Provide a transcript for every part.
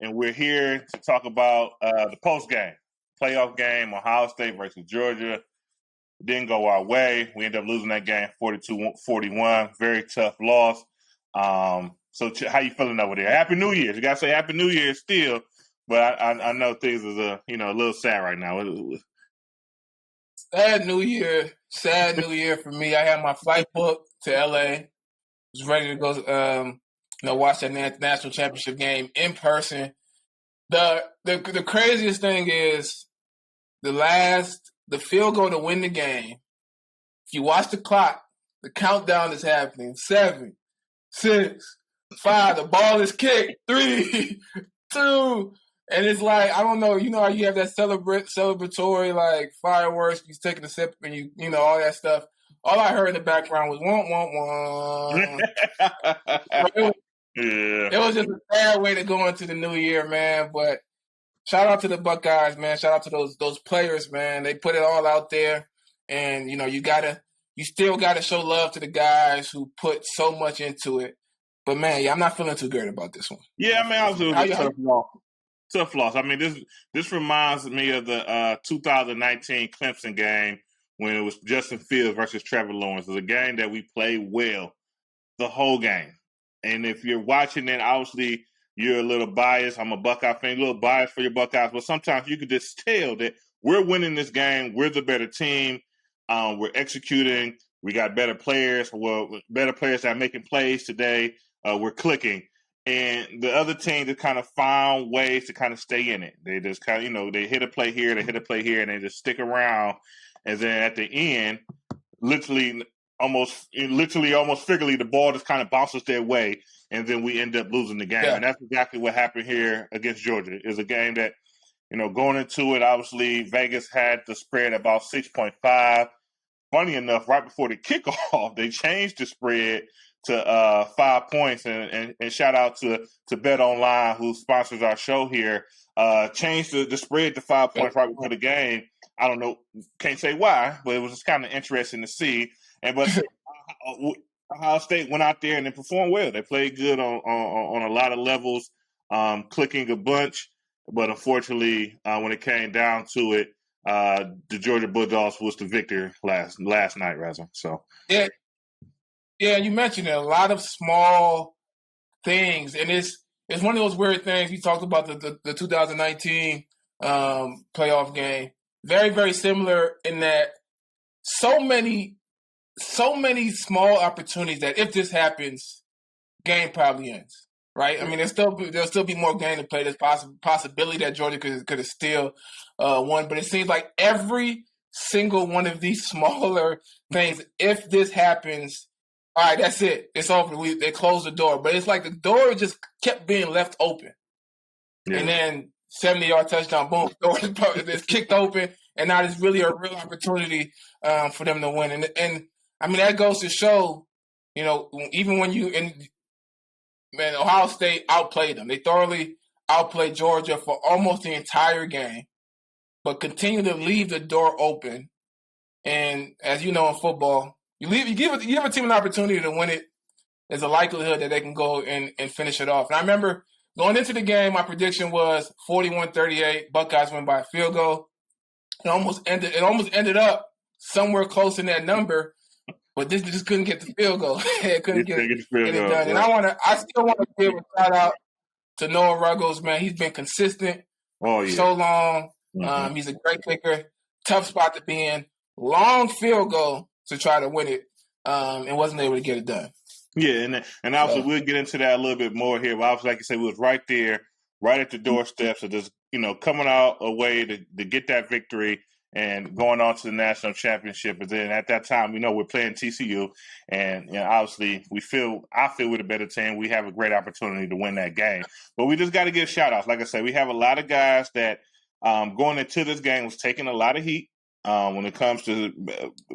and we're here to talk about the post game, playoff game, Ohio State versus Georgia. It didn't go our way. We ended up losing that game 42-41. Very tough loss. So how you feeling over there? Happy New Year. You got to say Happy New Year still, but I know things is a little sad right now. Sad New Year for me. I had my flight booked to LA. Was ready to go, watch that national championship game in person. The craziest thing is the field goal to win the game. If you watch the clock, the countdown is happening. 7, 6, 5. The ball is kicked. 3, 2. And it's like, I don't know, you know how you have that celebratory, like, fireworks, you taking a sip and you all that stuff. All I heard in the background was, womp, womp, womp. It was just a bad way to go into the new year, man. But shout out to the Buckeyes, man. Shout out to those players, man. They put it all out there. And, you still got to show love to the guys who put so much into it. But, man, I'm not feeling too good about this one. Yeah, man, I was tough loss. I mean, this reminds me of the 2019 Clemson game when it was Justin Fields versus Trevor Lawrence. It was a game that we played well the whole game. And if you're watching it, obviously you're a little biased. I'm a Buckeye fan, a little biased for your Buckeyes. But sometimes you could just tell that we're winning this game. We're the better team. We're executing. We got better players. Well, better players that are making plays today. We're clicking. And the other team just kind of found ways to kind of stay in it. They just kind of, they hit a play here, they hit a play here, and they just stick around. And then at the end, literally almost figuratively, the ball just kind of bounces their way, and then we end up losing the game. Yeah. And that's exactly what happened here against Georgia. It was a game that, going into it, obviously Vegas had the spread about 6.5. Funny enough, right before the kickoff, they changed the spread to 5 points, and shout out to Bet Online, who sponsors our show here. Changed the spread to 5 points right before the game. I don't know, can't say why, but it was just kind of interesting to see. But Ohio State went out there and they performed well. They played good on a lot of levels, clicking a bunch. But unfortunately, when it came down to it, the Georgia Bulldogs was the victor last night, rather. So yeah, you mentioned it, a lot of small things, and it's one of those weird things. You talked about the 2019 playoff game. Very, very similar in that so many small opportunities that if this happens, game probably ends. Right? I mean, there'll still be more game to play. There's possibility that Georgia could have still won, but it seems like every single one of these smaller things, if this happens, all right, that's it. It's over. They closed the door, but it's like the door just kept being left open, and then 70-yard touchdown, boom, door is kicked open, and now there's really a real opportunity for them to win. And I mean, that goes to show, even when Ohio State outplayed them. They thoroughly outplayed Georgia for almost the entire game, but continue to leave the door open. And as you know in football, you give a team an opportunity to win it, there's a likelihood that they can go and finish it off. And I remember going into the game, my prediction was 41-38. Buckeyes win by a field goal. It almost ended up somewhere close in that number. But this just couldn't get the field goal. couldn't get it done. And I still want to give a shout out to Noah Ruggles, man. He's been consistent so long. Mm-hmm. He's a great kicker. Tough spot to be in. Long field goal to try to win it, and wasn't able to get it done. Yeah, and obviously we'll get into that a little bit more here. But obviously, like you said, we was right there, right at the doorsteps of just coming out a way to get that victory and going on to the national championship. And then at that time, we're playing TCU, and obviously I feel we're the better team. We have a great opportunity to win that game, but we just got to give shout outs. Like I said, we have a lot of guys that going into this game was taking a lot of heat when it comes to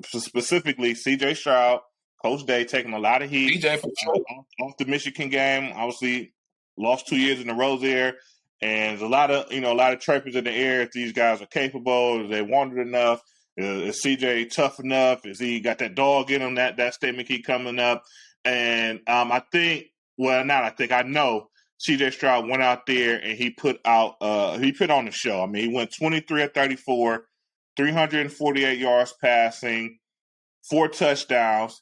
specifically CJ Stroud, Coach Day taking a lot of heat CJ for sure. Off the Michigan game. Obviously, lost 2 years in a row there. And there's a lot of trappers in the air. If these guys are capable, if they wanted enough, is CJ tough enough? Is he got that dog in him? That statement keep coming up. And I know CJ Stroud went out there and he put on the show. I mean, he went 23 of 34, 348 yards passing, 4 touchdowns.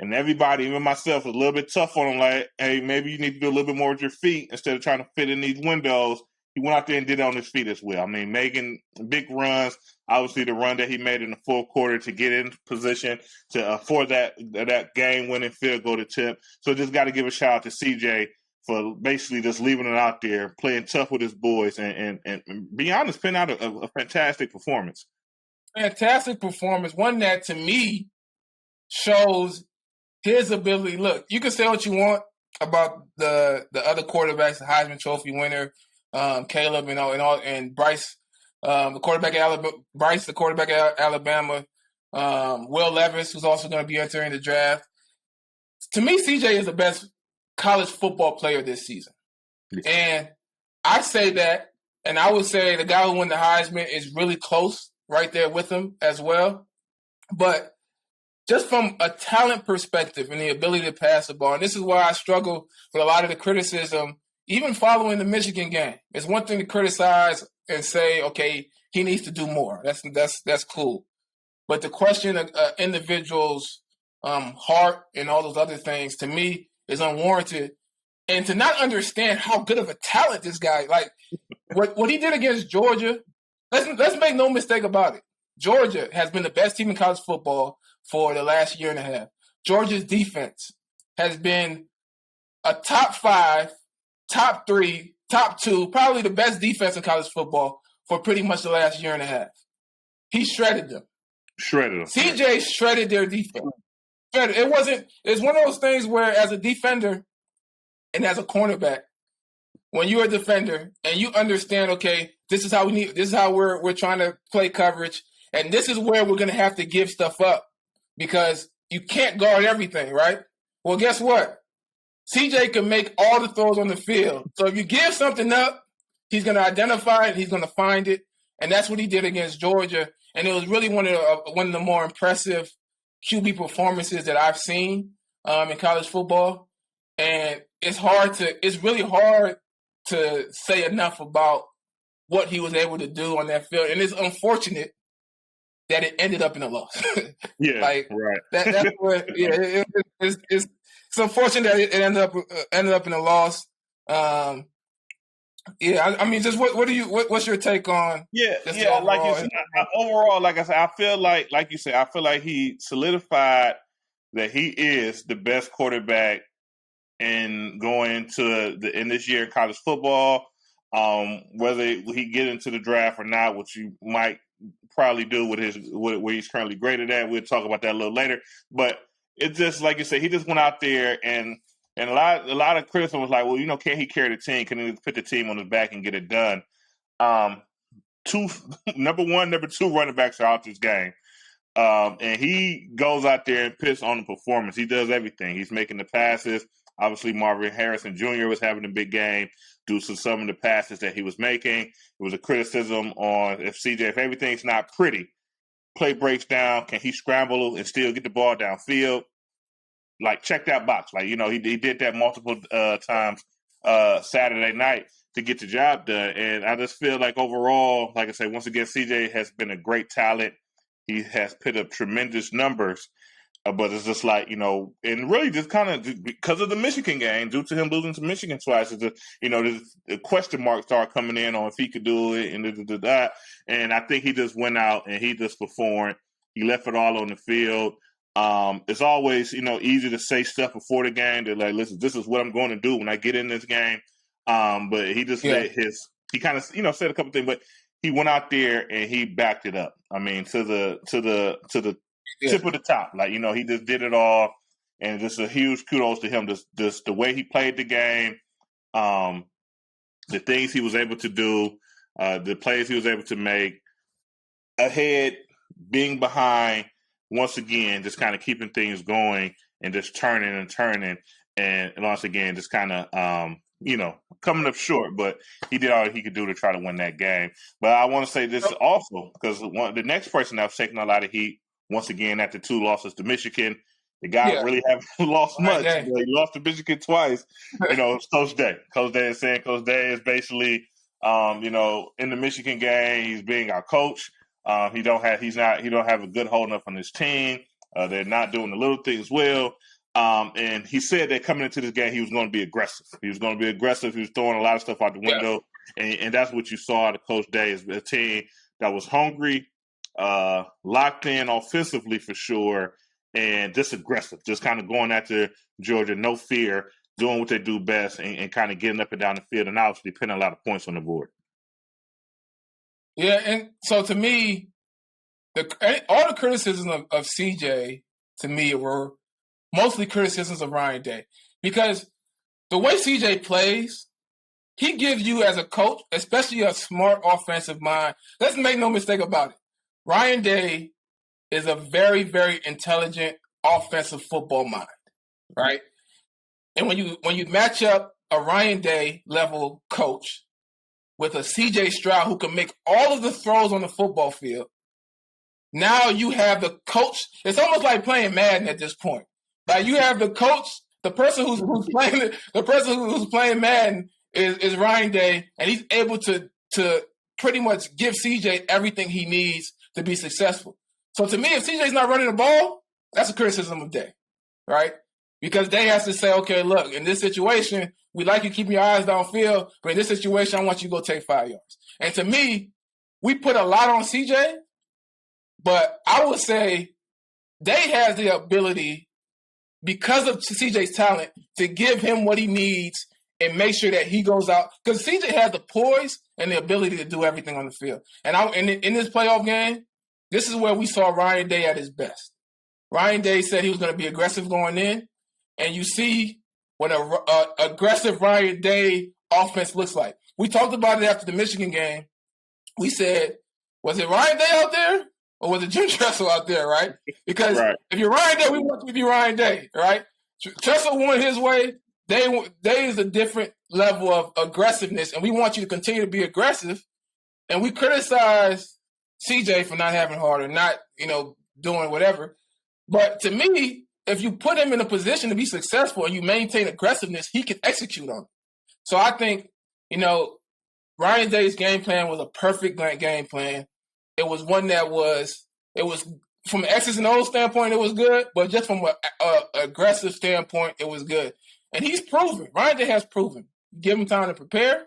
And everybody, even myself, was a little bit tough on him. Like, hey, maybe you need to do a little bit more with your feet instead of trying to fit in these windows. He went out there and did it on his feet as well. I mean, making big runs. Obviously, the run that he made in the fourth quarter to get in position for that game-winning field goal attempt. So just got to give a shout out to CJ for basically just leaving it out there, playing tough with his boys, and be honest, putting out a fantastic performance. Fantastic performance. One that, to me, shows his ability. Look, you can say what you want about the other quarterbacks, the Heisman Trophy winner, Caleb and Bryce, the quarterback at Alabama, Bryce, the quarterback at Alabama, Will Levis, who's also going to be entering the draft. To me, CJ is the best college football player this season. And I say that, and I would say the guy who won the Heisman is really close right there with him as well. But just from a talent perspective and the ability to pass the ball, and this is why I struggle with a lot of the criticism, even following the Michigan game. It's one thing to criticize and say, okay, he needs to do more. That's cool. But the question of individuals' heart and all those other things, to me, is unwarranted. And to not understand how good of a talent this guy, like what he did against Georgia, let's make no mistake about it. Georgia has been the best team in college football for the last year and a half. Georgia's defense has been a top 5, top 3, top 2, probably the best defense in college football for pretty much the last year and a half. He shredded them. CJ shredded their defense. It's one of those things where as a defender and as a cornerback, when you're a defender and you understand, okay, this is how we're trying to play coverage, and this is where we're going to have to give stuff up because you can't guard everything, right? Well, guess what? CJ can make all the throws on the field. So if you give something up, he's going to identify it, he's going to find it, and that's what he did against Georgia. And it was really one of the more impressive QB performances that I've seen in college football. And it's really hard to say enough about what he was able to do on that field. And it's unfortunate that it ended up in a loss. Yeah, like, right. That's what. Yeah, it's unfortunate that it ended up in a loss. Yeah, I mean, just what's your take on? Yeah. Like you said, overall, like I said, I feel like he solidified that he is the best quarterback in going into in this year in college football. Whether he get into the draft or not, which you might probably do with where he's currently graded at. We'll talk about that a little later. But it's just like you said, he just went out there and a lot of criticism was like, well, can he carry the team? Can he put the team on his back and get it done? Number 1, number 2 running backs are out this game. And he goes out there and puts on the performance. He does everything. He's making the passes. Obviously, Marvin Harrison Jr. was having a big game due to some of the passes that he was making. It was a criticism on if everything's not pretty, play breaks down, can he scramble and still get the ball downfield? Like, check that box. Like, he did that multiple times Saturday night to get the job done. And I just feel like overall, like I said, once again, CJ has been a great talent. He has put up tremendous numbers. But it's just like, and really just kind of because of the Michigan game, due to him losing to Michigan twice, the question marks start coming in on if he could do it and that. And I think he just went out and he just performed. He left it all on the field. It's always, easy to say stuff before the game. They're like, listen, this is what I'm going to do when I get in this game. But he just he kind of, said a couple things, but he went out there and he backed it up. I mean, to the tip of the top. Like, he just did it all. And just a huge kudos to him. Just the way he played the game, the things he was able to do, the plays he was able to make, ahead, being behind, once again, just kind of keeping things going and just turning. And once again, just kind of, coming up short. But he did all he could do to try to win that game. But I want to say this also, because the next person that was taking a lot of heat, once again, after 2 losses to Michigan, The guy really haven't lost Ryan much. Day. He lost to Michigan twice. It's Coach Day. Coach Day is saying Coach Day is basically, in the Michigan game, he's being our coach. He don't have a good hold up on his team. They're not doing the little things well. And he said that coming into this game, he was going to be aggressive. He was going to be aggressive. He was throwing a lot of stuff out the window. And that's what you saw out of Coach Day, is a team that was hungry, locked in offensively for sure, and just aggressive, just kind of going after Georgia, no fear, doing what they do best, and kind of getting up and down the field, and obviously putting a lot of points on the board. Yeah, and so to me, all the criticisms of CJ, to me, were mostly criticisms of Ryan Day. Because the way CJ plays, he gives you as a coach, especially a smart offensive mind. Let's make no mistake about it. Ryan Day is a very, very intelligent offensive football mind, right? And when you match up a Ryan Day level coach with a CJ Stroud who can make all of the throws on the football field, now you have the coach. It's almost like playing Madden at this point. Like, you have the coach, the person who's playing Madden is Ryan Day, and he's able to pretty much give CJ everything he needs to be successful. So to me, if CJ's not running the ball, that's a criticism of Day, right? Because Day has to say, okay, look, in this situation, we like you keeping your eyes downfield, but in this situation, I want you to go take 5 yards. And to me, we put a lot on CJ, but I would say Day has the ability, because of CJ's talent, to give him what he needs and make sure that he goes out. Because CJ has the poise and the ability to do everything on the field. And in this playoff game, this is where we saw Ryan Day at his best. Ryan Day said he was going to be aggressive going in, and you see what an aggressive Ryan Day offense looks like. We talked about it after the Michigan game. We said, was it Ryan Day out there, or was it Jim Tressel out there, right? Because if you're Ryan Day, we want you to be Ryan Day, right? Tressel won his way. Day is a different level of aggressiveness, and we want you to continue to be aggressive. And we criticize CJ for not having harder, not, doing whatever. But to me, if you put him in a position to be successful and you maintain aggressiveness, he can execute on it. So I think, Ryan Day's game plan was a perfect game plan. It was one that was from an X's and O's standpoint, it was good, but just from an aggressive standpoint, it was good. And he's proven. Ryan Day has proven. Give him time to prepare.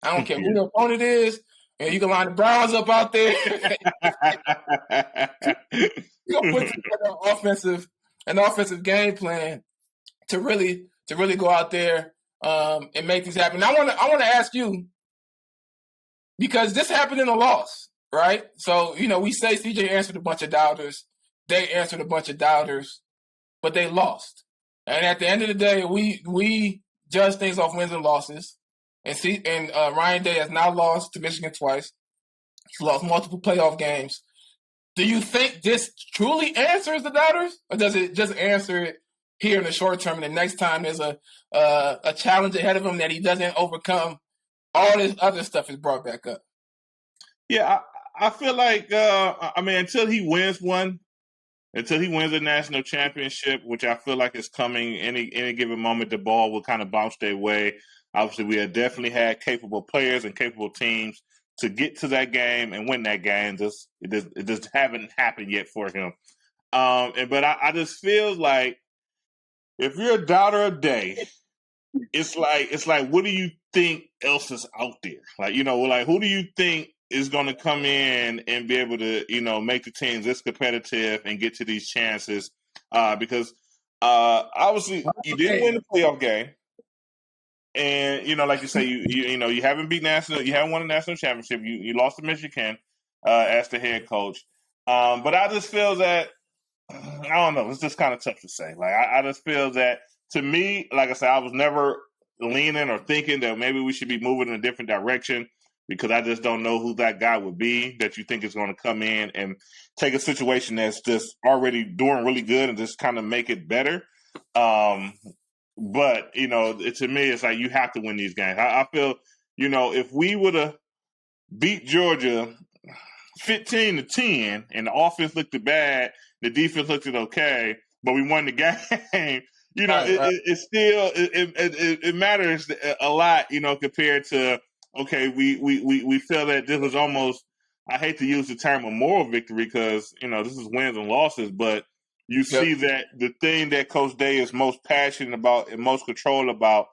I don't care who the opponent is. And you can line the Browns up out there. You can put together an offensive game plan to really go out there and make things happen. I want to ask you, because this happened in a loss, right? So, we say CJ answered a bunch of doubters. They answered a bunch of doubters, but they lost. And at the end of the day, we judge things off wins and losses. And Ryan Day has now lost to Michigan twice. He's lost multiple playoff games. Do you think this truly answers the doubters, or does it just answer it here in the short term, and the next time there's a challenge ahead of him that he doesn't overcome, all this other stuff is brought back up? Yeah, I feel like, until he wins a national championship, which I feel like is coming any given moment, the ball will kind of bounce their way. Obviously, we have definitely had capable players and capable teams to get to that game and win that game. It just haven't happened yet for him. But I just feel like if you're a doubter of Day, it's like what do you think else is out there? Like, who do you think is going to come in and be able to, make the teams this competitive and get to these chances? Because obviously you didn't win the playoff game. And, like you say, you haven't you haven't won a national championship. You lost to Michigan as the head coach. But I just feel that, I don't know, it's just kind of tough to say. Like, I just feel that, to me, like I said, I was never leaning or thinking that maybe we should be moving in a different direction, because I just don't know who that guy would be that you think is going to come in and take a situation that's just already doing really good and just kind of make it better. But, to me, it's like you have to win these games. I feel, if we would have beat Georgia 15-10 and the offense looked bad, the defense looked okay, but we won the game. Right. It still it matters a lot, compared to, okay, we feel that this was almost, I hate to use the term a moral victory because, this is wins and losses, but you see that the thing that Coach Day is most passionate about and most control about,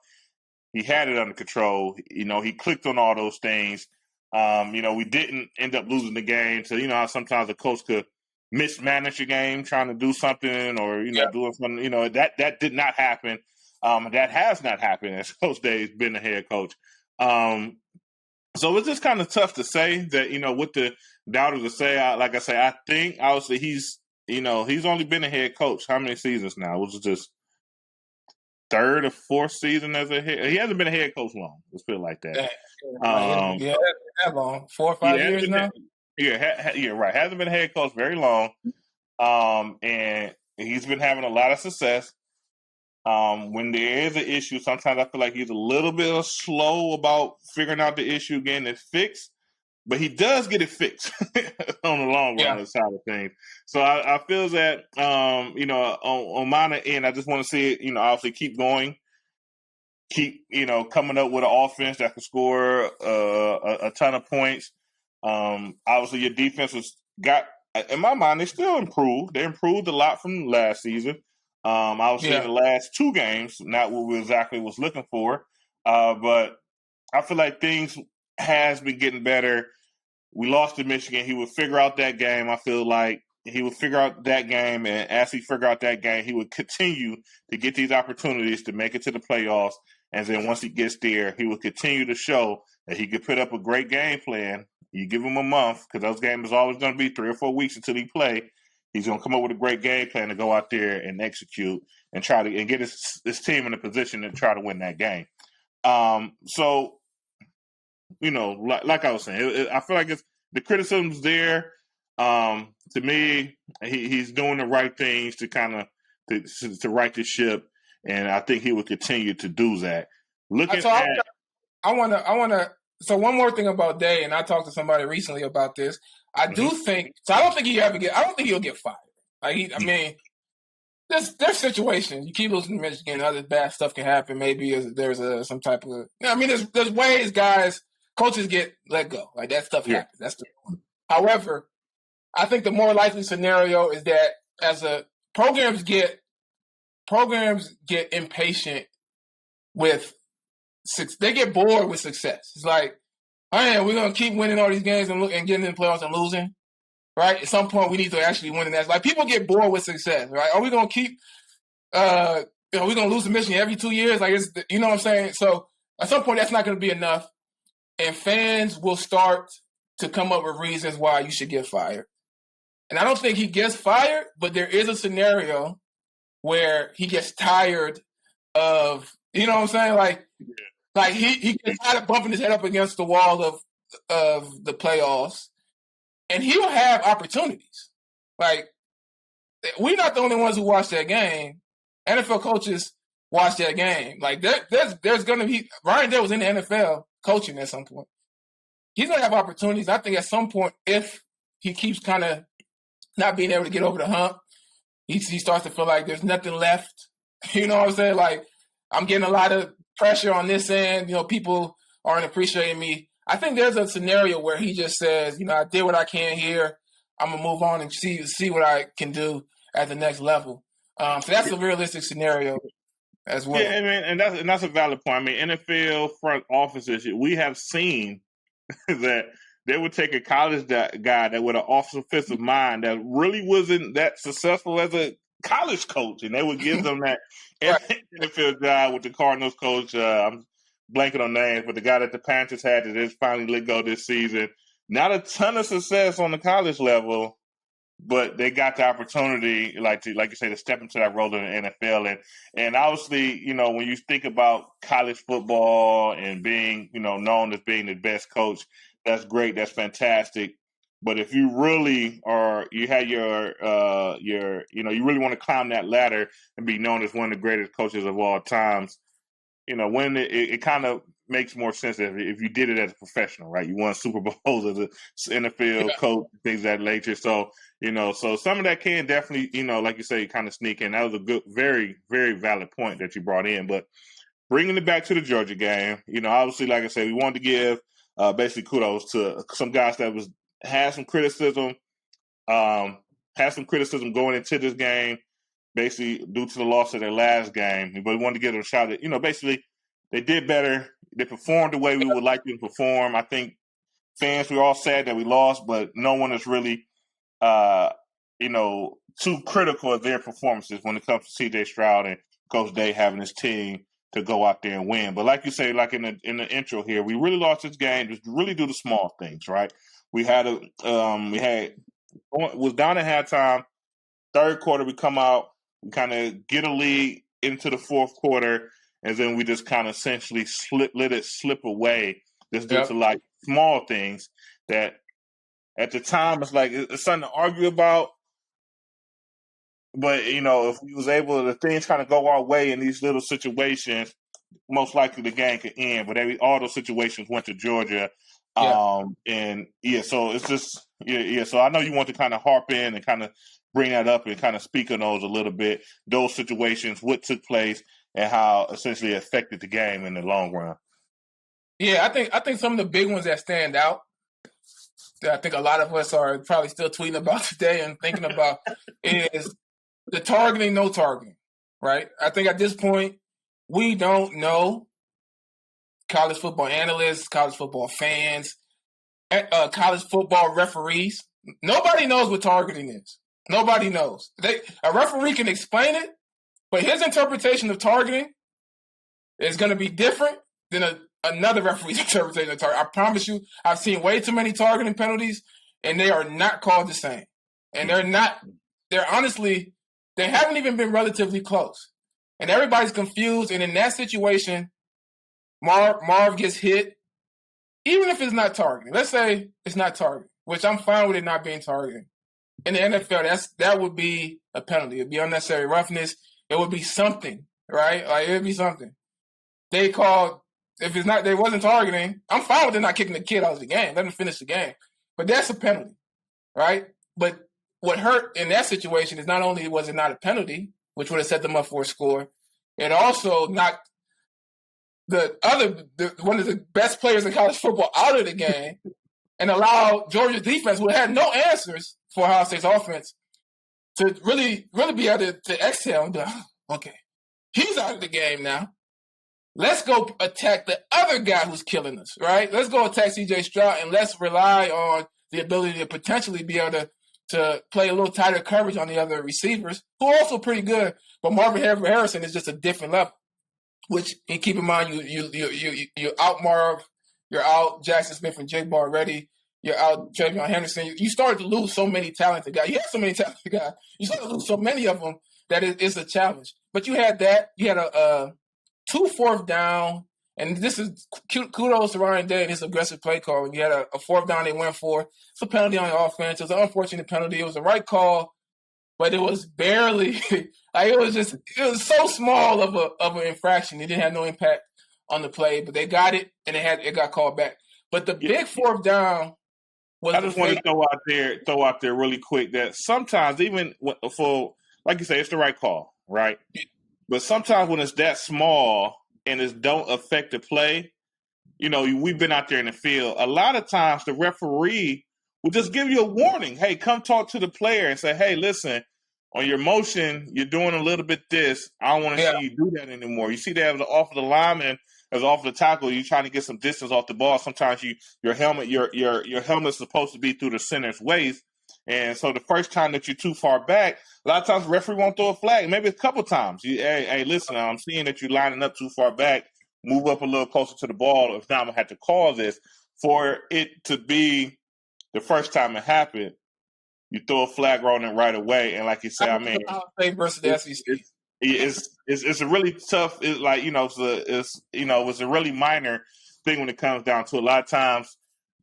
he had it under control. He clicked on all those things. We didn't end up losing the game. So, how sometimes a coach could mismanage a game trying to do something or, doing something, that did not happen. That has not happened as Coach Day's been the head coach. So it's just kind of tough to say that, with the doubters to say, like I say, I think obviously he's only been a head coach. How many seasons now? Was it just third or fourth season as a head? He hasn't been a head coach long. Let's put it like that. That long. 4 or 5 years now? Right. Hasn't been a head coach very long. And he's been having a lot of success. When there is an issue, sometimes I feel like he's a little bit slow about figuring out the issue, getting it fixed. But he does get it fixed on the long run side of things. So I feel that, on my end, I just want to see it, obviously keep going, keep, coming up with an offense that can score a ton of points. Obviously, your defense in my mind, they still improved. They improved a lot from last season. Obviously, in the last two games, not what we exactly was looking for. But I feel like things has been getting better. We lost to Michigan. He would figure out that game. I feel like he would figure out that game, and as he figured out that game, he would continue to get these opportunities to make it to the playoffs. And then once he gets there, he would continue to show that he could put up a great game plan. You give him a month, because those games is always going to be 3 or 4 weeks until he play. He's going to come up with a great game plan to go out there and execute and try to get his team in a position to try to win that game. So, like I was saying, I feel like the criticism's there. To me, he's doing the right things to kind of to right the ship, and I think he will continue to do that. I want to. So one more thing about Day, and I talked to somebody recently about this. I do think so. I don't think he'll get fired. I mean, there's situations you keep losing to Michigan, other bad stuff can happen. Maybe there's some type of. There's ways coaches get let go. Like that stuff happens. That's the. However, I think the more likely scenario is that as programs get impatient with. They get bored with success. It's like, we're going to keep winning all these games and getting in the playoffs and losing, right? At some point, we need to actually win that. Like, people get bored with success, right? Are we going to keep, we're going to lose to Michigan every 2 years? Like, you know what I'm saying? So, at some point, that's not going to be enough. And fans will start to come up with reasons why you should get fired. And I don't think he gets fired, but there is a scenario where he gets tired of, you know what I'm saying? Like he gets tired of bumping his head up against the wall of the playoffs, and he'll have opportunities. Like, we're not the only ones who watch that game. NFL coaches watch that game. Like, there's going to be – Ryan Day was in the NFL coaching at some point. He's going to have opportunities. I think at some point, if he keeps kind of not being able to get over the hump, he starts to feel like there's nothing left. You know what I'm saying? Like, I'm getting a lot of pressure on this end. People aren't appreciating me. I think there's a scenario where he just says, I did what I can here. I'm gonna move on and see what I can do at the next level. So that's a realistic scenario as well. Yeah, and that's a valid point. I mean, NFL front offices, we have seen that they would take a college guy that with an offensive mind that really wasn't that successful as a college coach, and they would give them that NFL job with the Cardinals coach. I'm blanking on names, but the guy that the Panthers had that is finally let go this season. Not a ton of success on the college level, but they got the opportunity, like you say, to step into that role in the NFL. And obviously, when you think about college football and being, known as being the best coach, that's great. That's fantastic. But if you really you really want to climb that ladder and be known as one of the greatest coaches of all times, when it kind of makes more sense if you did it as a professional, right? You won Super Bowls as an NFL coach, things of that nature. So, so some of that can definitely, like you say, kind of sneak in. That was a good, very, very valid point that you brought in. But bringing it back to the Georgia game, obviously, like I said, we wanted to give basically kudos to some guys that had some criticism going into this game, basically due to the loss of their last game. But we wanted to give them a shout out. Basically, they did better. They performed the way we would like them to perform. I think fans, we're all sad that we lost, but no one is really, too critical of their performances when it comes to CJ Stroud and Coach Day having his team to go out there and win. But like you say, like in the intro here, we really lost this game just really due to small things, right? We was down at halftime. Third quarter, we come out, we kind of get a lead into the fourth quarter, and then we just kind of essentially let it slip away just due to like small things that at the time it's something to argue about. But, if we was able to, things kind of go our way in these little situations, most likely the game could end. But all those situations went to Georgia. So it's just, so I know you want to kind of harp in and kind of bring that up and kind of speak on those a little bit, those situations, what took place, and how essentially it affected the game in the long run. Yeah, I think some of the big ones that stand out, that I think a lot of us are probably still tweeting about today and thinking about is the targeting, no targeting, right? I think at this point, we don't know, college football analysts, college football fans, college football referees. Nobody knows what targeting is. Nobody knows. A referee can explain it, but his interpretation of targeting is going to be different than another referee's interpretation of targeting. I promise you, I've seen way too many targeting penalties, and they are not called the same. And they haven't even been relatively close. And everybody's confused. And in that situation, Marv gets hit, even if it's not targeting. Let's say it's not targeting, which I'm fine with it not being targeting. In the NFL, that would be a penalty. It would be unnecessary roughness. It would be something, right? Like, it would be something. They wasn't targeting, I'm fine with them not kicking the kid out of the game. Let them finish the game. But that's a penalty, right? But what hurt in that situation is not only was it not a penalty, which would have set them up for a score, it also knocked one of the best players in college football out of the game and allowed Georgia's defense, who had no answers for Ohio State's offense, to really, really be able to exhale and be like, okay, he's out of the game now. Let's go attack the other guy who's killing us, right? Let's go attack CJ Stroud, and let's rely on the ability to potentially be able to play a little tighter coverage on the other receivers, who are also pretty good. But Marvin Harrison is just a different level. Which, and keep in mind, you out Marv, you're out Jackson Smith and Jake Bar already, you're out Travion Henderson. You started to lose so many talented guys. You had so many talented guys. You started to lose so many of them that it's a challenge. But you had that. You had a 2 4th down, and this is kudos to Ryan Day and his aggressive play call. And you had a 4th down they went for. It's a penalty on the offense. It was an unfortunate penalty. It was the right call, but it was barely. It was so small of an infraction. It didn't have no impact on the play, but they got it, and it got called back. But the big 4th down was. I just want to throw out there really quick that sometimes, even for, like you say, it's the right call, right? But sometimes when it's that small and it don't affect the play, we've been out there in the field. A lot of times the referee will just give you a warning. Hey, come talk to the player and say, hey, listen, on your motion, you're doing a little bit this. I don't want to see you do that anymore. You see that as off of the lineman, as off of the tackle, you're trying to get some distance off the ball. Sometimes your helmet's supposed to be through the center's waist. And so the first time that you're too far back, a lot of times the referee won't throw a flag. Maybe a couple times. Hey, listen, I'm seeing that you're lining up too far back. Move up a little closer to the ball. If not, I'm going to have to call this. For it to be the first time it happened, you throw a flag on it right away. And like you said, versus the SEC. It's a really tough. It's like, it's a really minor thing when it comes down to a lot of times.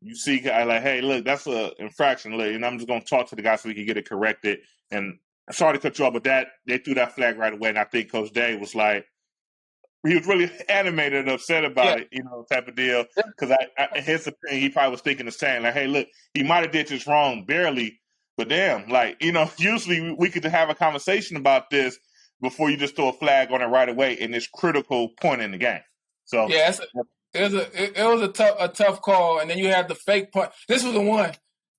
You see guys like, hey, look, that's an infraction, and I'm just going to talk to the guy so we can get it corrected. And sorry to cut you off, but they threw that flag right away. And I think Coach Day was like, really animated and upset about it, type of deal. Because in his opinion, he probably was thinking the same. Like, hey, look, he might have did this wrong barely, but damn, like, usually we could have a conversation about this before you just throw a flag on it right away in this critical point in the game. So yeah, it was a tough call, and then you had the fake punt. This was the one.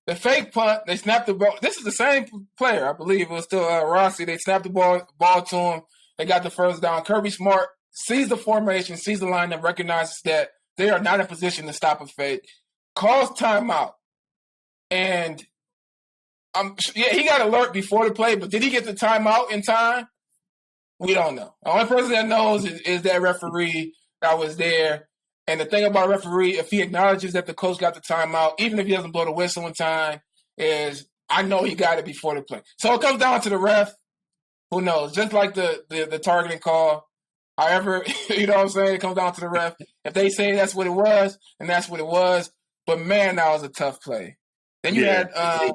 The fake punt, they snapped the ball. This is the same player, I Bleav. It was still Rossi. They snapped the ball to him. They got the first down. Kirby Smart sees the formation, sees the line, and recognizes that they are not in position to stop a fake. Calls timeout. And he got alert before the play, but did he get the timeout in time? We don't know. The only person that knows is that referee that was there. And the thing about a referee, if he acknowledges that the coach got the timeout, even if he doesn't blow the whistle in time, is I know he got it before the play. So it comes down to the ref. Who knows? Just like the targeting call. However, you know what I'm saying? It comes down to the ref. If they say that's what it was, then that's what it was. But, man, that was a tough play. Then you had a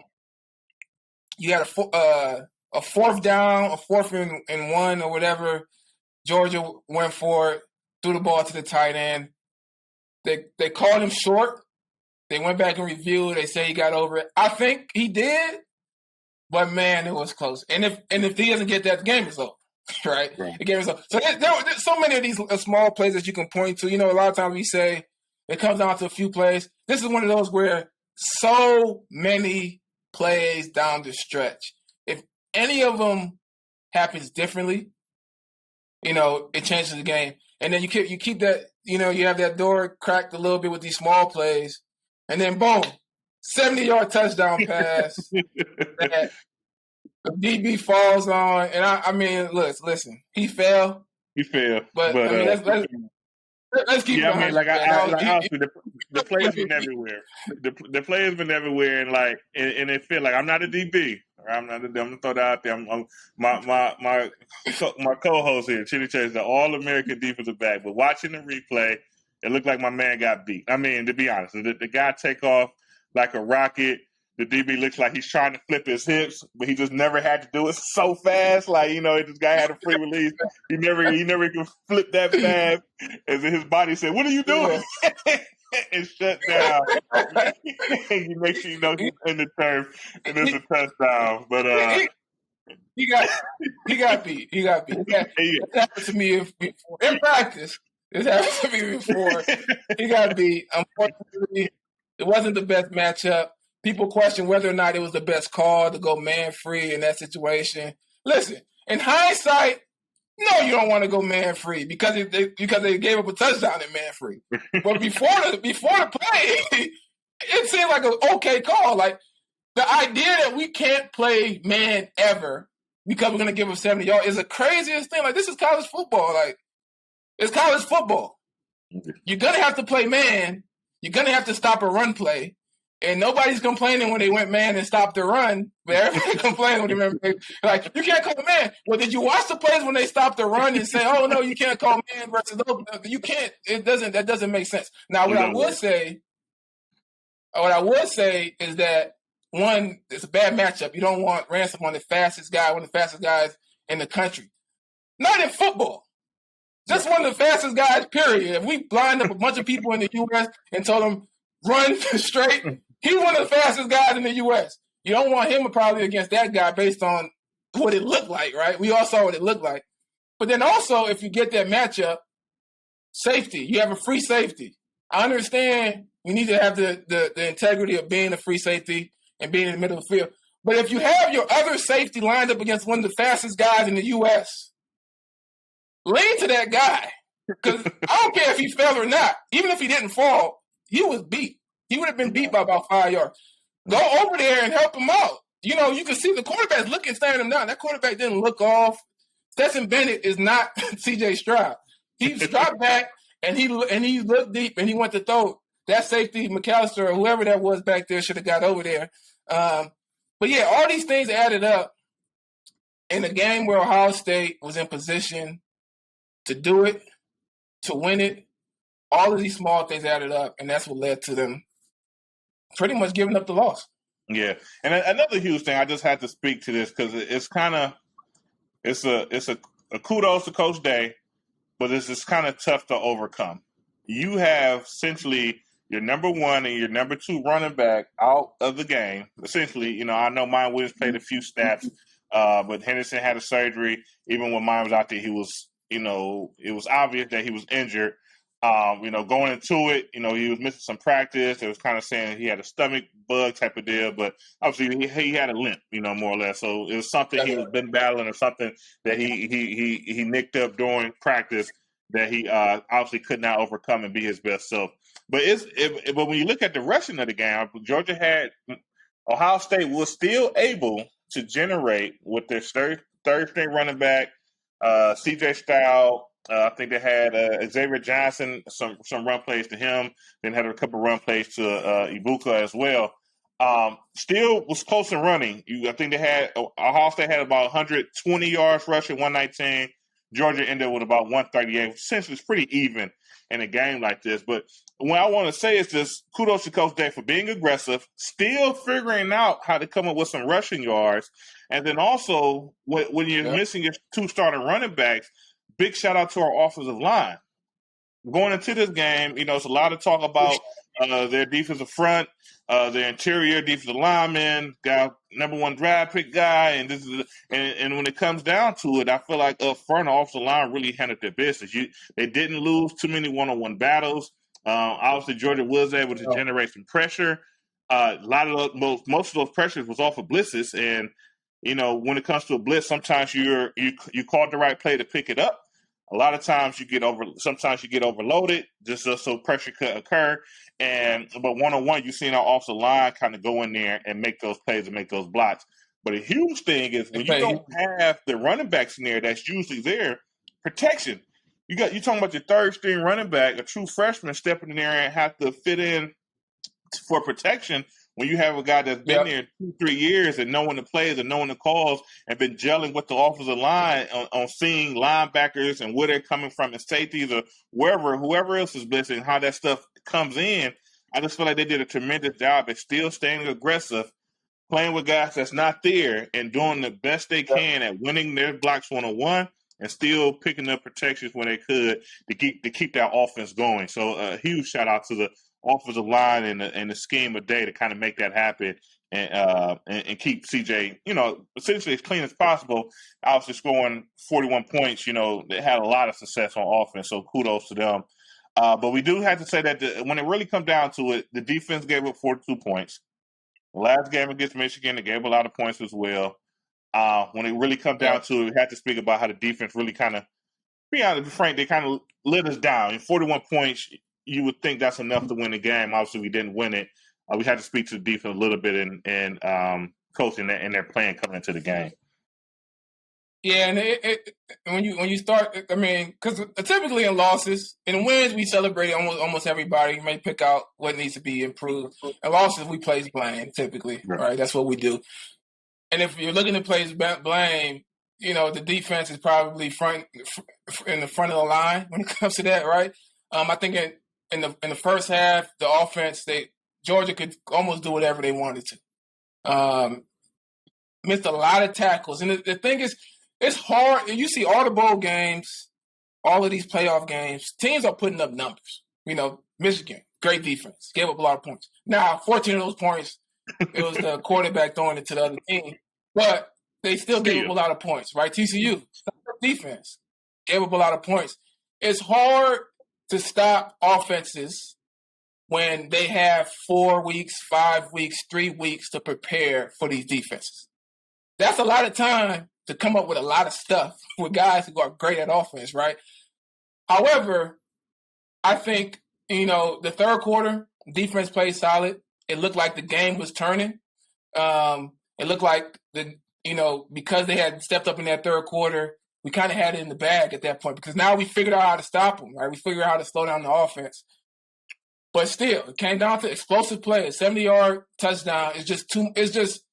fourth down, a 4th and 1 or whatever. Georgia went for it, threw the ball to the tight end. They called him short. They went back and reviewed. They say he got over it. I think he did, but man, it was close. And if he doesn't get that, the game is over, right? The game is over. So there's so many of these small plays that you can point to. A lot of times we say it comes down to a few plays. This is one of those where so many plays down the stretch. If any of them happens differently, it changes the game. And then you keep that. You have that door cracked a little bit with these small plays, and then boom, 70-yard touchdown pass that the DB falls on. And I mean, listen, he fell. But I mean, let's keep going. Honestly, the play's been everywhere. The play's been everywhere, and it feel like I'm not a DB. I'm gonna throw that out there. My co-host here, Chitty Chase, the All-American defensive back. But watching the replay, it looked like my man got beat. I mean, to be honest, the guy take off like a rocket. The DB looks like he's trying to flip his hips, but he just never had to do it so fast. Like, this guy had a free release. He never can flip that fast. As his body said, "What are you doing?" And shut down. And you make sure he's in the turf, and it's a touchdown. But he got beat. It happened to me before. In practice. It happened to me before. He got beat. Unfortunately, it wasn't the best matchup. People question whether or not it was the best call to go man-free in that situation. Listen, in hindsight, no, you don't want to go man-free because they gave up a touchdown in man-free. But before the play, it seemed like an okay call. Like, the idea that we can't play man ever because we're going to give up 70 yards is the craziest thing. Like, this is college football. Like, it's college football. You're going to have to play man. You're going to have to stop a run play. And nobody's complaining when they went man and stopped the run. But everybody complaining when they went man. Like, you can't call man. Well, did you watch the plays when they stopped the run and say, oh, no, you can't call man versus open? You can't. That doesn't make sense. Now, what I would say is that, one, it's a bad matchup. You don't want Ransom on the fastest guy, one of the fastest guys in the country. Not in football. Just one of the fastest guys, period. If we lined up a bunch of people in the U.S. and told them, run straight, he's one of the fastest guys in the U.S. You don't want him probably against that guy based on what it looked like, right? We all saw what it looked like. But then also, if you get that matchup, safety, you have a free safety. I understand you need to have the integrity of being a free safety and being in the middle of the field. But if you have your other safety lined up against one of the fastest guys in the U.S., lean to that guy. Because I don't care if he fell or not. Even if he didn't fall, he was beat. He would have been beat by about 5 yards. Go over there and help him out. You can see the quarterback's looking, staring him down. That quarterback didn't look off. Stetson Bennett is not CJ Stroud. He dropped back and he looked deep and he went to throw. That safety, McAllister or whoever that was back there should have got over there. But yeah, all these things added up in a game where Ohio State was in position to do it, to win it. All of these small things added up, and that's what led to them pretty much giving up the loss. Yeah, and another huge thing, I just had to speak to this because it's a kudos to Coach Day, but it's kind of tough to overcome. You have essentially your number one and your number two running back out of the game. Essentially, I know Mine Williams played a few snaps, but Henderson had a surgery. Even when Mine was out there, he was, it was obvious that he was injured. Going into it, he was missing some practice. It was kind of saying he had a stomach bug type of deal, but obviously he had a limp, more or less. So it was something he was been battling, or something that he nicked up during practice that he obviously could not overcome and be his best self. But but when you look at the rushing of the game, Ohio State was still able to generate with their third string running back, CJ Stroud. I think they had Xavier Johnson, some run plays to him, then had a couple run plays to Ibuka as well. Still was close in running. I think Ohio State had about 120 yards rushing, 119. Georgia ended with about 138. Essentially, it's pretty even in a game like this. But what I want to say is just kudos to Coach Day for being aggressive, still figuring out how to come up with some rushing yards. And then also, when you're missing your two starting running backs, big shout out to our offensive line. Going into this game, it's a lot of talk about their defensive front, their interior defensive lineman, number one draft pick guy, and when it comes down to it, I feel like up front, the offensive line really handled their business. They didn't lose too many one-on-one battles. Obviously, Georgia was able to generate some pressure. Most of those pressures was off of blitzes, and when it comes to a blitz, sometimes you called the right play to pick it up. A lot of times sometimes you get overloaded just so pressure could occur. But one-on-one, you've seen our offensive line kind of go in there and make those plays and make those blocks. But a huge thing is when you don't have the running backs in there that's usually there, protection. You're talking about your third string running back, a true freshman stepping in there and have to fit in for protection. When you have a guy that's been there 2-3 years and knowing the plays and knowing the calls and been gelling with the offensive line on seeing linebackers and where they're coming from and safeties or whoever else is blitzing, how that stuff comes in, I just feel like they did a tremendous job at still staying aggressive, playing with guys that's not there and doing the best they can at winning their blocks one-on-one and still picking up protections when they could to keep that offense going. So a huge shout out to the offensive line and the scheme of day to kind of make that happen and keep CJ, essentially as clean as possible. Obviously scoring 41 points, they had a lot of success on offense, so kudos to them. But we do have to say that when it really comes down to it, the defense gave up 42 points. The last game against Michigan, they gave a lot of points as well. When it really comes down to it, we have to speak about how the defense really kind of, be honest, frank, they kind of let us down. In 41 points, you would think that's enough to win the game. Obviously, we didn't win it. We had to speak to the defense a little bit and coaching and their plan coming into the game. Yeah, and when you start, because typically in losses, in wins we celebrate almost everybody. You may pick out what needs to be improved. In losses we place blame typically, right? That's what we do. And if you're looking to place blame, the defense is probably in the front of the line when it comes to that, right? I think in the first half, the offense, Georgia could almost do whatever they wanted to. Missed a lot of tackles. And the thing is, it's hard. And you see all the bowl games, all of these playoff games, teams are putting up numbers. Michigan, great defense, gave up a lot of points. Now, 14 of those points, it was the quarterback throwing it to the other team. But they still gave up a lot of points, right? TCU, defense, gave up a lot of points. It's hard to stop offenses when they have 4 weeks, 5 weeks, 3 weeks to prepare for these defenses. That's a lot of time to come up with a lot of stuff with guys who are great at offense, right? However, I think, the third quarter, defense played solid. It looked like the game was turning. It looked like because they had stepped up in that third quarter, we kind of had it in the bag at that point because now we figured out how to stop them, right? We figured out how to slow down the offense. But still, it came down to explosive play. A 70-yard touchdown is just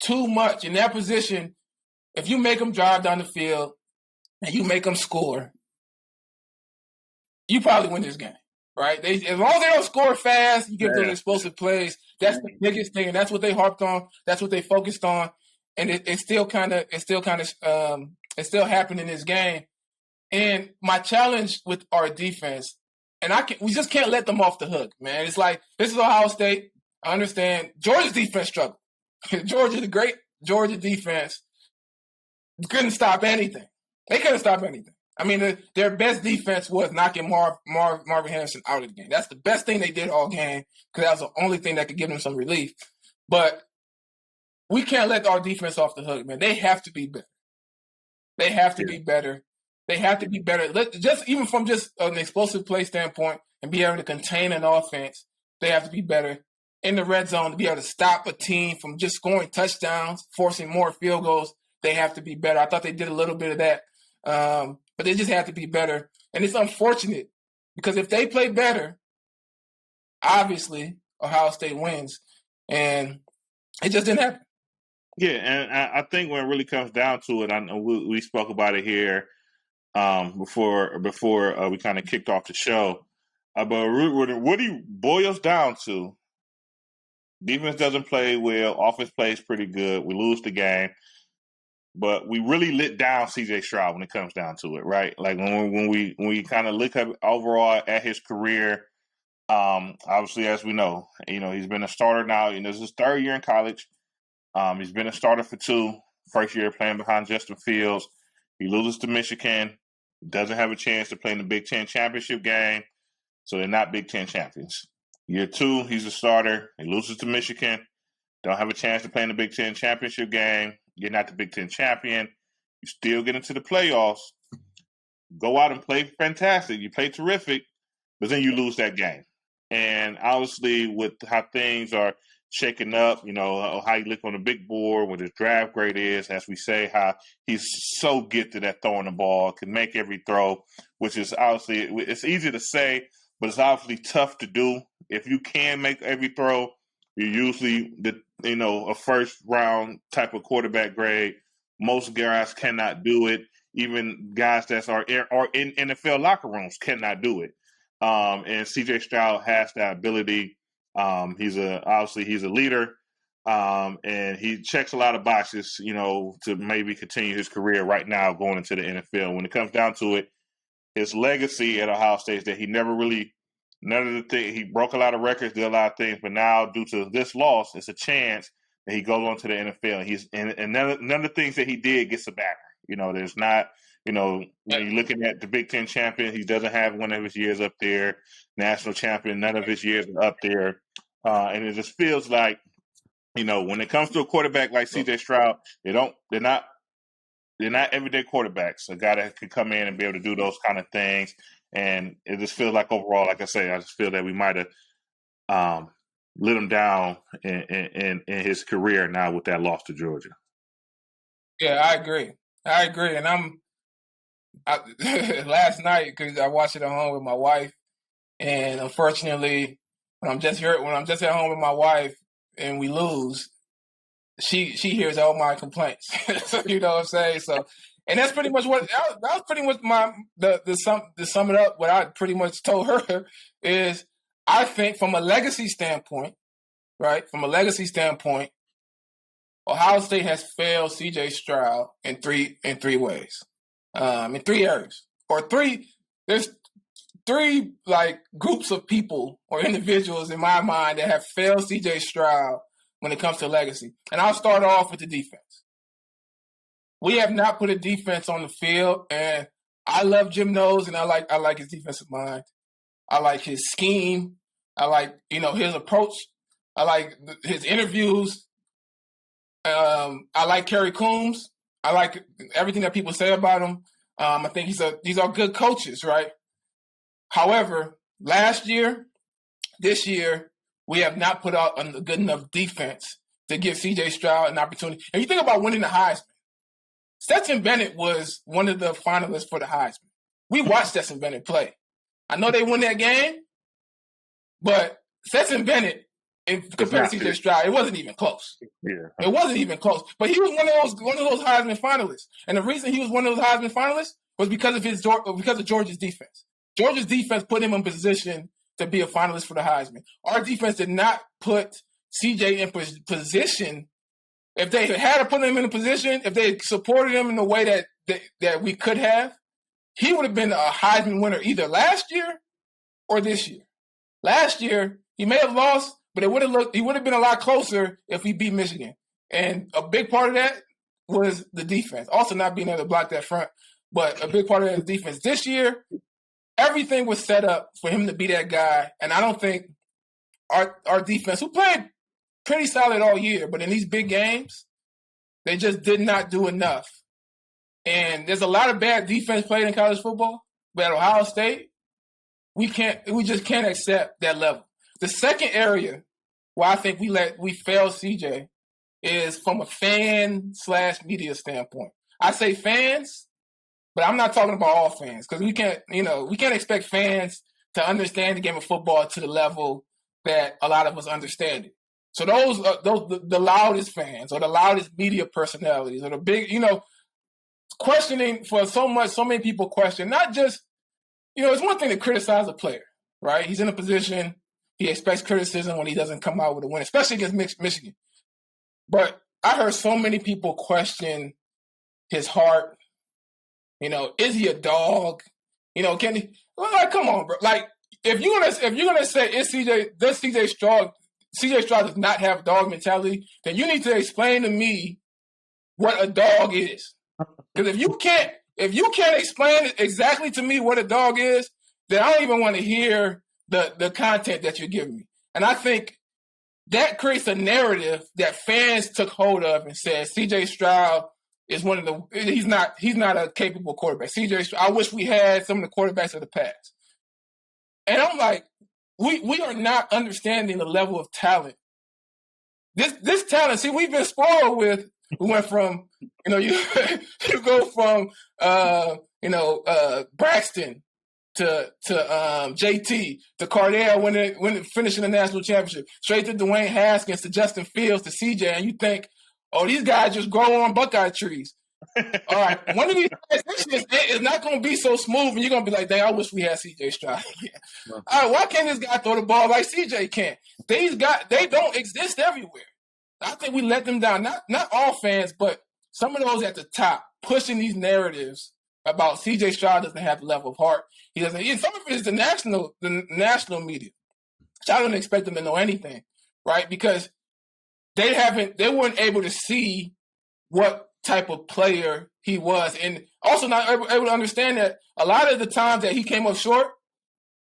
too much. In that position, if you make them drive down the field and you make them score, you probably win this game, right? As long as they don't score fast, you give them explosive plays. That's the biggest thing, and that's what they harped on. That's what they focused on, and it still happened in this game. And my challenge with our defense, and we just can't let them off the hook, man. It's like, this is Ohio State. I understand. Georgia's defense struggled. Georgia, the great Georgia defense, couldn't stop anything. They couldn't stop anything. I mean, their best defense was knocking Marvin Harrison out of the game. That's the best thing they did all game because that was the only thing that could give them some relief. But we can't let our defense off the hook, man. They have to be better. They have to be better. They have to be better. Even from just an explosive play standpoint and be able to contain an offense, they have to be better in the red zone to be able to stop a team from just scoring touchdowns, forcing more field goals. They have to be better. I thought they did a little bit of that, but they just have to be better. And it's unfortunate because if they play better, obviously Ohio State wins, and it just didn't happen. Yeah, and I think when it really comes down to it, I know we spoke about it here before we kind of kicked off the show. But what it boils down to, defense doesn't play well, offense plays pretty good. We lose the game, but we really lit down CJ Stroud when it comes down to it, right? Like when we kind of look at overall at his career, obviously as we know, he's been a starter now. This is his third year in college. He's been a starter for 2. First year playing behind Justin Fields. He loses to Michigan. Doesn't have a chance to play in the Big Ten championship game. So they're not Big Ten champions. Year 2, he's a starter. He loses to Michigan. Don't have a chance to play in the Big Ten championship game. You're not the Big Ten champion. You still get into the playoffs. Go out and play fantastic. You play terrific, but then you lose that game. And obviously with how things are shaking up, how you look on the big board, what his draft grade is, as we say, how he's so gifted at throwing the ball, can make every throw, which is obviously, it's easy to say, but it's obviously tough to do. If you can make every throw, you're usually a first round type of quarterback grade. Most guys cannot do it. Even guys that are in NFL locker rooms cannot do it. And CJ Stroud has that ability. He's a leader, and he checks a lot of boxes, to maybe continue his career right now going into the NFL. When it comes down to it, his legacy at Ohio State is that he never really, none of the things, he broke a lot of records, did a lot of things, but now due to this loss, it's a chance that he goes on to the NFL. And none of the things that he did gets a backer. There's not, when you're looking at the Big Ten champion, he doesn't have one of his years up there. National champion, none of his years are up there. And it just feels like, when it comes to a quarterback like CJ Stroud, they're not everyday quarterbacks. A guy that could come in and be able to do those kind of things. And it just feels like overall, like I say, I just feel that we might have lit him down in his career now with that loss to Georgia. Yeah, I agree. And last night, because I watched it at home with my wife, and unfortunately, when I'm just at home with my wife and we lose, she hears all my complaints. You know what I'm saying? So, and that's pretty much that was pretty much to sum it up. What I pretty much told her is, I think from a legacy standpoint, right? From a legacy standpoint, Ohio State has failed CJ Stroud in three ways, in 3 areas, There's 3 groups of people or individuals in my mind that have failed CJ Stroud when it comes to legacy. And I'll start off with the defense. We have not put a defense on the field, and I love Jim Knowles, and I like his defensive mind. I like his scheme. I like his approach. I like his interviews. I like Kerry Coombs. I like everything that people say about him. I think these are good coaches, right? However, this year, we have not put out a good enough defense to give CJ Stroud an opportunity. And you think about winning the Heisman. Stetson Bennett was one of the finalists for the Heisman. We watched Stetson Bennett play. I know they won that game, but Stetson Bennett, compared to CJ Stroud, it wasn't even close. Yeah, it wasn't even close. But he was one of those Heisman finalists, and the reason he was one of those Heisman finalists was because of Georgia's defense. Georgia's defense put him in position to be a finalist for the Heisman. Our defense did not put CJ in position. If they had to put him in a position, if they supported him in the way that we could have, he would have been a Heisman winner either last year or this year. Last year, he may have lost, but he would have been a lot closer if he beat Michigan. And a big part of that was the defense. Also not being able to block that front, but a big part of that defense. This year, everything was set up for him to be that guy. And I don't think our defense, who played pretty solid all year, but in these big games, they just did not do enough. And there's a lot of bad defense played in college football, but at Ohio State, we just can't accept that level. The second area where I think we fail CJ is from a fan/media standpoint. I say fans, but I'm not talking about all fans because we can't expect fans to understand the game of football to the level that a lot of us understand it. So those the loudest fans or the loudest media personalities or the big, questioning for so many people question, not just, it's one thing to criticize a player, right? He's in a position, he expects criticism when he doesn't come out with a win, especially against Michigan. But I heard so many people question his heart. Is he a dog? Can he? Like, come on, bro. Like, if you're gonna say does CJ Stroud does not have dog mentality, then you need to explain to me what a dog is. Because if you can't explain exactly to me what a dog is, then I don't even want to hear the content that you're giving me. And I think that creates a narrative that fans took hold of and said CJ Stroud is he's not a capable quarterback. CJ Stroud, I wish we had some of the quarterbacks of the past. And I'm like, we are not understanding the level of talent. This talent, see, we've been spoiled with. We went from, you go from, Braxton to JT to Cardale when finishing the national championship, straight to Dwayne Haskins to Justin Fields to CJ, and you think, oh, these guys just grow on Buckeye trees. All right, one of these transitions is not going to be so smooth, and you're going to be like, dang, I wish we had CJ Stroud. All right, why can't this guy throw the ball like CJ can? These guys, they don't exist everywhere. I think we let them down. Not all fans, but some of those at the top pushing these narratives about CJ Stroud doesn't have the level of heart. He doesn't. Some of it is the national media. I don't expect them to know anything, right? Because they weren't able to see what type of player he was, and also not able to understand that a lot of the times that he came up short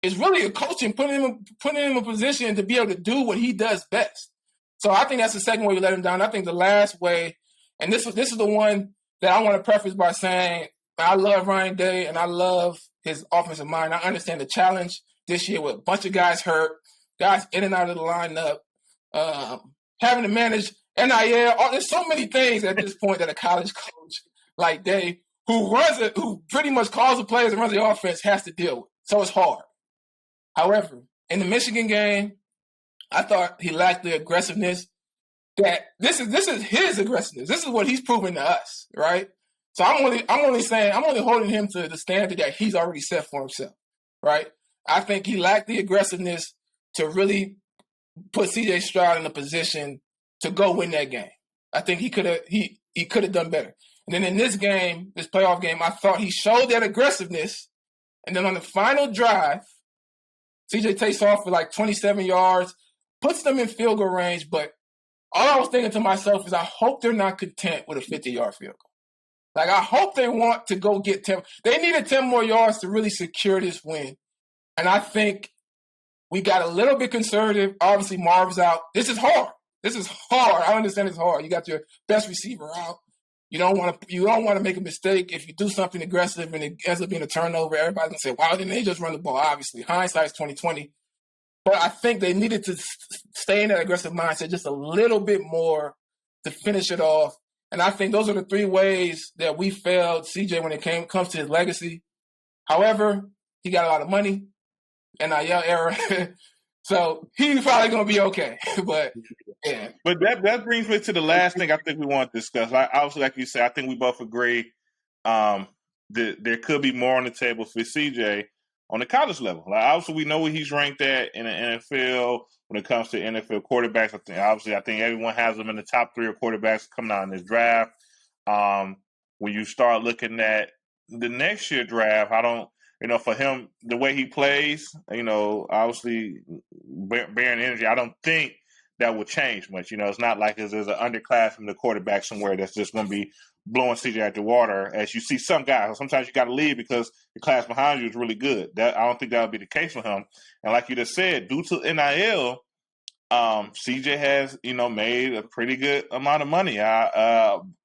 is really a coaching putting him in a position to be able to do what he does best. So I think that's the second way we let him down. I think the last way, and this is the one that I want to preface by saying I love Ryan Day and I love his offensive mind. I understand the challenge this year with a bunch of guys hurt, guys in and out of the lineup, having to manage NIL. There's so many things at this point that a college coach like Day, who pretty much calls the players and runs the offense, has to deal with. So it's hard. However, in the Michigan game, I thought he lacked the aggressiveness that this is his aggressiveness. This is what he's proving to us, right? So I'm only holding him to the standard that he's already set for himself, right? I think he lacked the aggressiveness to really put CJ Stroud in a position to go win that game. I think he could have done better. And then in this game, this playoff game, I thought he showed that aggressiveness. And then on the final drive, CJ takes off for like 27 yards, puts them in field goal range, but all I was thinking to myself is I hope they're not content with a 50-yard field goal. Like, I hope they want to go get 10. They needed 10 more yards to really secure this win. And I think we got a little bit conservative. Obviously, Marv's out. This is hard. I understand it's hard. You got your best receiver out. You don't want to make a mistake. If you do something aggressive and it ends up being a turnover, everybody's going to say, wow, didn't they just run the ball? Obviously, hindsight's 20/20. But I think they needed to stay in that aggressive mindset just a little bit more to finish it off. And I think those are the three ways that we failed CJ when it comes to his legacy. However, he got a lot of money, NIL era, so he's probably going to be okay. But yeah. But that brings me to the last thing I think we want to discuss. Obviously, like you said, I think we both agree that there could be more on the table for CJ on the college level. Like, obviously, we know where he's ranked at in the NFL when it comes to NFL quarterbacks. I think everyone has him in the top 3 of quarterbacks coming out in this draft. When you start looking at the next year draft, I don't. For him, the way he plays, obviously bearing energy, I don't think that will change much. It's not like there's an underclassman, the quarterback somewhere that's just going to be blowing CJ out the water. As you see some guys, sometimes you got to leave because the class behind you is really good. That I don't think that would be the case for him. And like you just said, due to NIL, CJ has, made a pretty good amount of money.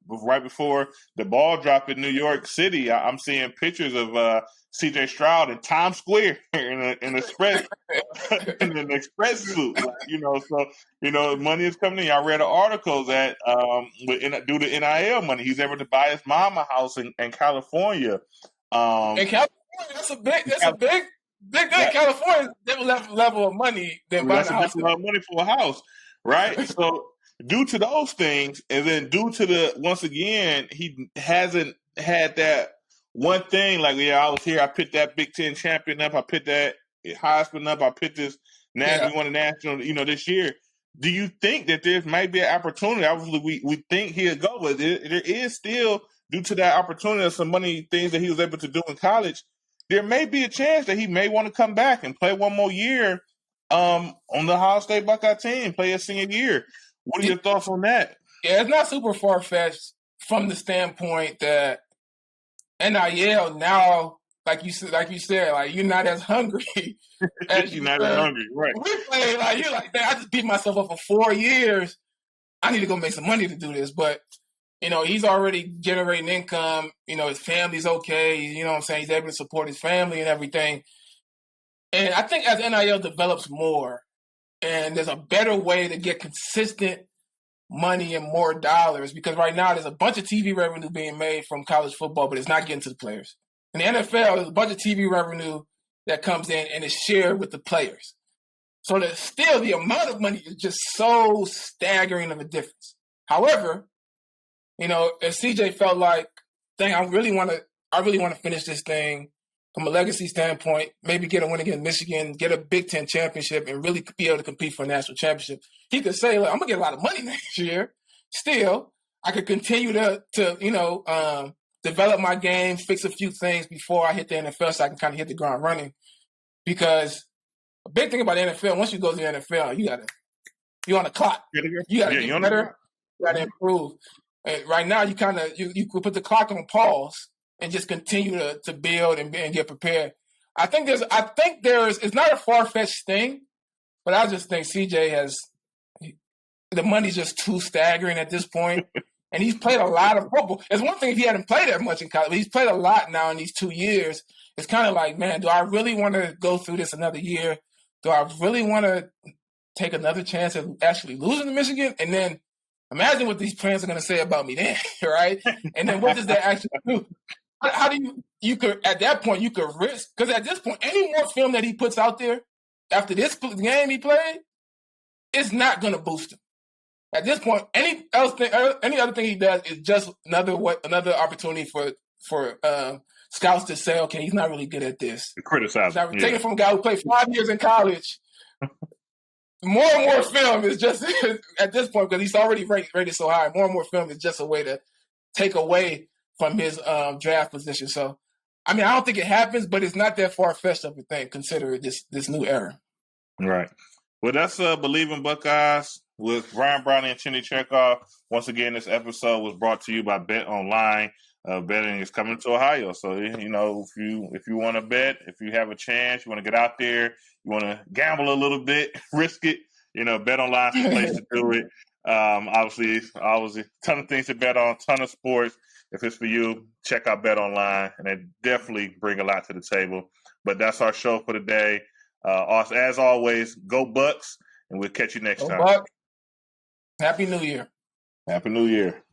Right before the ball dropped in New York City, I'm seeing pictures of CJ Stroud in Times Square in an express in an express suit. Money is coming in. I read an article that due to NIL money, he's able to buy his mom a house in California. In California, that's a big California level of money than buying a house. That's a lot of money for a house, right? So due to those things, and then due to once again, he hasn't had that one thing like, I was here, I picked that Big Ten champion up, I picked that Heisman up, I picked this national, we won a national, this year. Do you think that there might be an opportunity? Obviously, we think he'll go, but there is still, due to that opportunity and some money things that he was able to do in college, there may be a chance that he may want to come back and play one more year on the Ohio State Buckeye team, play his senior year. What are your thoughts on that? Yeah, it's not super far-fetched from the standpoint that NIL now, like you said, like you're not as hungry. You're not as hungry, right? We play you're like, man, I just beat myself up for 4 years. I need to go make some money to do this, but he's already generating income. His family's okay. You know what I'm saying? He's able to support his family and everything. And I think as NIL develops more, and there's a better way to get consistent money and more dollars, because right now there's a bunch of TV revenue being made from college football, but it's not getting to the players. In the NFL, there's a bunch of TV revenue that comes in and is shared with the players. So that still the amount of money is just so staggering of a difference. However, if CJ felt like, dang, I really want to finish this thing from a legacy standpoint, maybe get a win against Michigan, get a Big Ten championship, and really be able to compete for a national championship. He could say, look, I'm going to get a lot of money next year. Still, I could continue to develop my game, fix a few things before I hit the NFL so I can kind of hit the ground running. Because a big thing about the NFL, once you go to the NFL, you're on the clock. You got to get better. You got to improve. And right now, you could put the clock on pause and just continue to build and get prepared. I think it's not a far-fetched thing, but I just think CJ the money's just too staggering at this point. And he's played a lot of football. It's one thing if he hadn't played that much in college, but he's played a lot now in these 2 years. It's kind of like, man, do I really want to go through this another year? Do I really want to take another chance at actually losing to Michigan? And then imagine what these fans are going to say about me then, right? And then what does that actually do? How do you could at that point you could risk, because at this point any more film that he puts out there after this game he played, it's not going to boost him. At this point, any other thing he does is just another opportunity for scouts to say, okay, he's not really good at this. Criticize. Take it from a guy who played 5 years in college. More and more film is just at this point, because he's already rated so high. More and more film is just a way to take away from his draft position. So, I don't think it happens, but it's not that far-fetched of a thing, considering this new era. Right. Well, that's Bleav in Buckeyes with Ryan Browning and Chinny Chekhov. Once again, this episode was brought to you by Bet Online. Betting is coming to Ohio, so if you want to bet, if you have a chance, you want to get out there, you want to gamble a little bit, risk it. Bet Online is the place to do it. Obviously, a ton of things to bet on, ton of sports. If it's for you, check out Bet Online, and they definitely bring a lot to the table. But that's our show for today. As always, go Bucks, and we'll catch you next time. Buck. Happy New Year. Happy New Year.